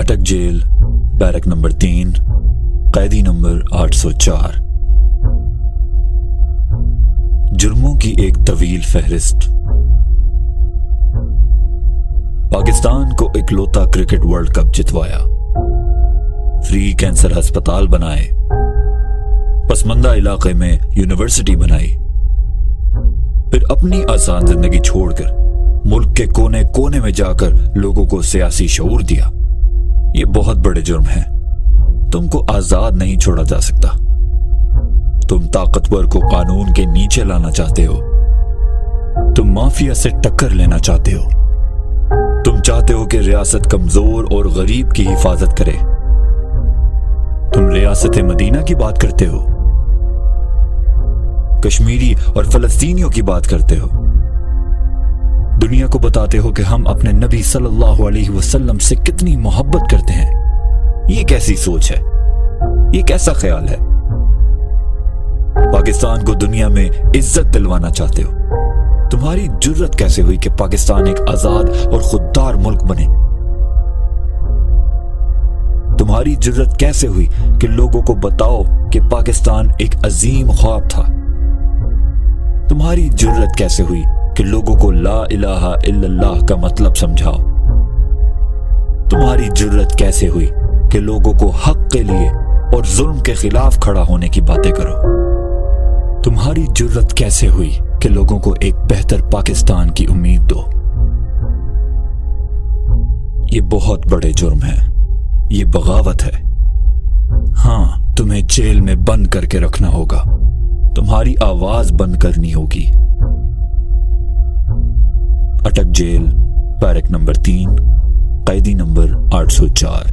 अटक jail, barrack number 3, कैदी number 804। जुर्मों की एक तवील फहरिस्त। पाकिस्तान को इकलौता क्रिकेट वर्ल्ड कप जितवाया, फ्री कैंसर अस्पताल बनाए, पसमंदा इलाके में यूनिवर्सिटी बनाई, फिर अपनी आसान जिंदगी छोड़कर मुल्क के कोने कोने में जाकर लोगों को सियासी शऊर दिया। ये बहुत बड़े जुर्म हैं। तुमको आजाद नहीं छोड़ा जा सकता। तुम ताकतवर को कानून के नीचे लाना चाहते हो। तुम माफिया से टक्कर लेना चाहते हो। तुम चाहते हो कि रियासत कमजोर और गरीब की हिफाजत करे। तुम रियासत मदीना की बात करते हो, कश्मीरी और फलस्तीनियों की बात करते हो। दुनिया को बताते हो कि हम अपने नबी सल्लल्लाहु अलैहि वसल्लम से कितनी मोहब्बत करते हैं। ये कैसी सोच है? ये कैसा ख्याल है? पाकिस्तान को दुनिया में इज्जत दिलवाना चाहते हो। तुम्हारी जुर्रत कैसे हुई कि पाकिस्तान एक आजाद और खुददार मुल्क बने? तुम्हारी जुर्रत कैसे हुई कि लोगों को बताओ कि पाकिस्तान एक अजीम ख्वाब था? तुम्हारी जुर्रत कैसे हुई कि लोगों को ला इलाहा इल्लल्लाह का मतलब समझाओ? तुम्हारी जुर्रत कैसे हुई कि लोगों को हक के लिए और जुल्म के खिलाफ खड़ा होने की बातें करो? तुम्हारी जुर्रत कैसे हुई कि लोगों को एक बेहतर पाकिस्तान की उम्मीद दो? ये बहुत बड़े जुर्म हैं। ये बगावत है। हाँ, तुम्हें जेल में बंद करके रखना होगा। तुम्हारी आवाज बंद करनी होगी। अटक जेल, बैरक नंबर 3, कैदी नंबर 804।